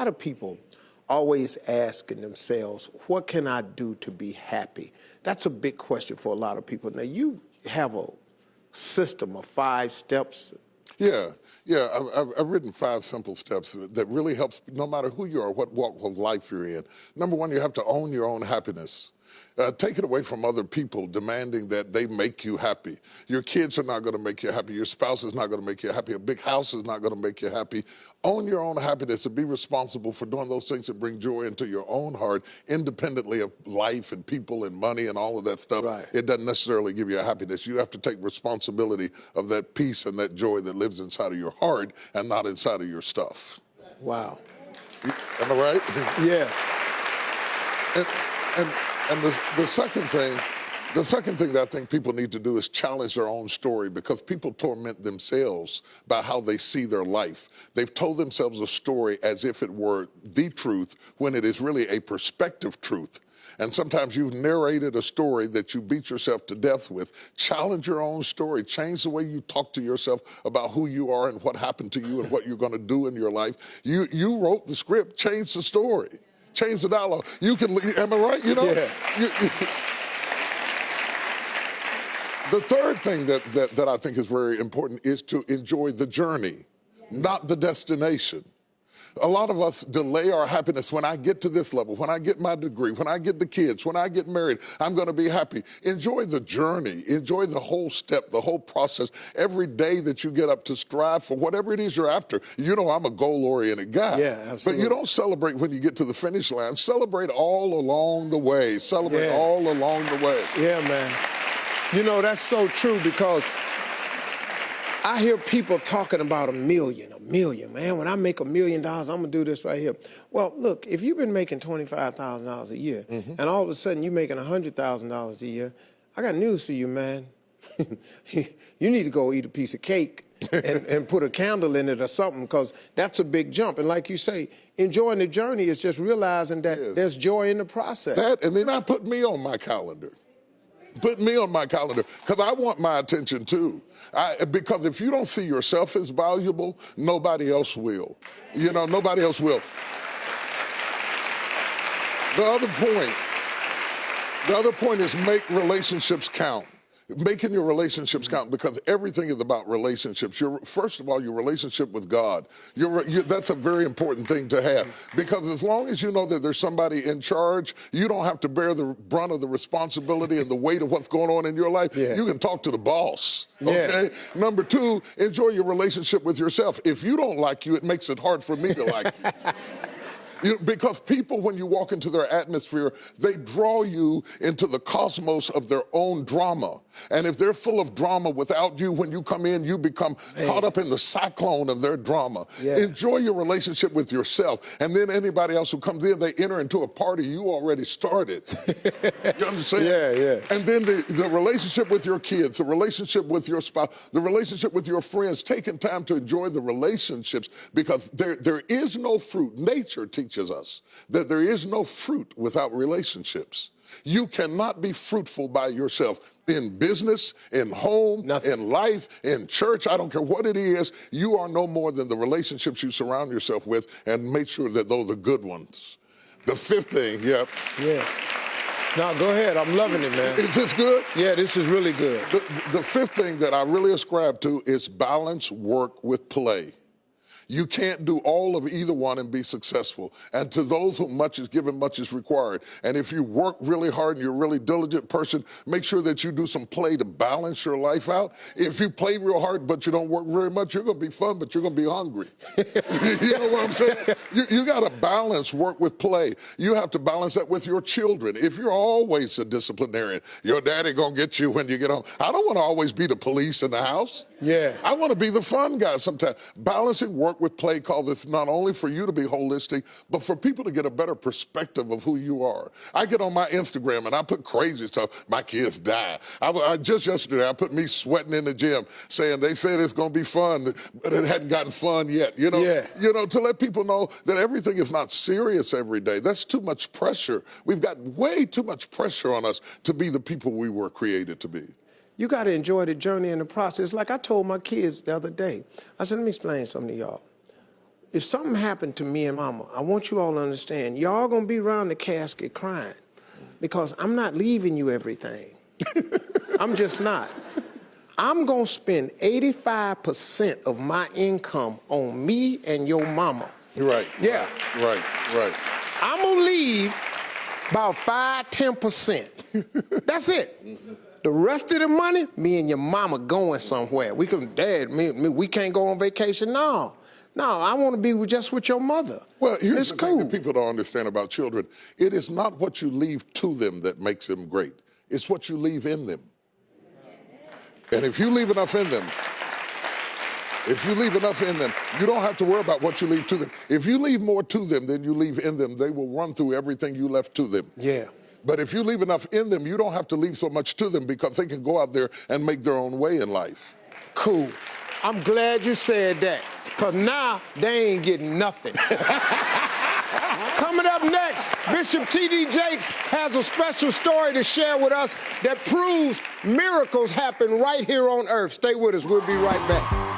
lot of people always asking themselves, what can I do to be happy? That's a big question for a lot of people. Now, you have a system of 5 steps. Yeah. I've written 5 simple steps that really helps no matter who you are, what walk of life you're in. Number 1, you have to own your own happiness. Take it away from other people demanding that they make you happy. Your kids are not going to make you happy. Your spouse is not going to make you happy. A big house is not going to make you happy. Own your own happiness and be responsible for doing those things that bring joy into your own heart, independently of life and people and money and all of that stuff. Right. It doesn't necessarily give you a happiness. You have to take responsibility of that peace and that joy that lives inside of your heart and not inside of your stuff. Wow. Am I right? Yeah. And the second thing that I think people need to do is challenge their own story, because people torment themselves by how they see their life. They've told themselves a story as if it were the truth when it is really a perspective truth. And sometimes you've narrated a story that you beat yourself to death with. Challenge your own story. Change the way you talk to yourself about who you are and what happened to you and what you're going to do in your life. You wrote the script. Change the story. Change the dialogue. You can, am I right? You know? Yeah. The third thing that I think is very important is to enjoy the journey, not the destination. A lot of us delay our happiness. When I get to this level, when I get my degree, when I get the kids, when I get married, I'm going to be happy. Enjoy the journey. Enjoy the whole step, the whole process. Every day that you get up to strive for whatever it is you're after. You know I'm a goal-oriented guy. Yeah, absolutely. But you don't celebrate when you get to the finish line. Celebrate all along the way. Celebrate all along the way. Yeah, man. You know, that's so true, because I hear people talking about a million, man. When I make $1 million, I'm going to do this right here. Well, look, if you've been making $25,000 a year, and all of a sudden you're making $100,000 a year, I got news for you, man. You need to go eat a piece of cake and put a candle in it or something, because that's a big jump. And like you say, enjoying the journey is just realizing that there's joy in the process. That, and then I put me on my calendar. Put me on my calendar, because I want my attention too. Because if you don't see yourself as valuable, nobody else will. You know, nobody else will. The other point is make relationships count. Making your relationships count, because everything is about relationships. First of all, your relationship with God. That's a very important thing to have, because as long as you know that there's somebody in charge, you don't have to bear the brunt of the responsibility and the weight of what's going on in your life. Yeah. You can talk to the boss. Okay? Yeah. Number 2, enjoy your relationship with yourself. If you don't like you, it makes it hard for me to like you. Because people, when you walk into their atmosphere, they draw you into the cosmos of their own drama. And if they're full of drama without you, when you come in, you become caught up in the cyclone of their drama. Yeah. Enjoy your relationship with yourself. And then anybody else who comes in, they enter into a party you already started. You understand? Yeah. And then the relationship with your kids, the relationship with your spouse, the relationship with your friends, taking time to enjoy the relationships, because there is no fruit. Nature teaches us that there is no fruit without relationships. You cannot be fruitful by yourself in business, in home, in life, in church. I don't care what it is. You are no more than the relationships you surround yourself with, and make sure that those are good ones. The 5th thing, Yeah. No, go ahead. I'm loving it, man. Is this good? Yeah, this is really good. The 5th thing that I really ascribe to is balance work with play. You can't do all of either one and be successful. And to those whom much is given, much is required. And if you work really hard and you're a really diligent person, make sure that you do some play to balance your life out. If you play real hard but you don't work very much, you're going to be fun, but you're going to be hungry. You know what I'm saying? You got to balance work with play. You have to balance that with your children. If you're always a disciplinarian, your daddy going to get you when you get home. I don't want to always be the police in the house. Yeah. I want to be the fun guy sometimes. Balancing work with play calls this not only for you to be holistic, but for people to get a better perspective of who you are. I get on my Instagram and I put crazy stuff. My kids die. Just yesterday, I put me sweating in the gym, saying they said it's going to be fun, but it hadn't gotten fun yet. You know, to let people know that everything is not serious every day. That's too much pressure. We've got way too much pressure on us to be the people we were created to be. You got to enjoy the journey and the process. Like I told my kids the other day, I said, let me explain something to y'all. if something happened to me and Mama, I want you all to understand, y'all gonna be around the casket crying because I'm not leaving you everything. I'm just not. I'm gonna spend 85% of my income on me and your mama. Right. Yeah. Right. I'm gonna leave about 5–10%. That's it. The rest of the money, me and your mama going somewhere. We can, Dad, we can't go on vacation. No, I want to be just with your mother. Well, here's it's the cool. thing that people don't understand about children. It is not what you leave to them that makes them great. It's what you leave in them. And if you leave enough in them, you don't have to worry about what you leave to them. If you leave more to them than you leave in them, they will run through everything you left to them. Yeah. But if you leave enough in them, you don't have to leave so much to them because they can go out there and make their own way in life. Cool. I'm glad you said that, because now they ain't getting nothing. Coming up next, Bishop T.D. Jakes has a special story to share with us that proves miracles happen right here on earth. Stay with us. We'll be right back.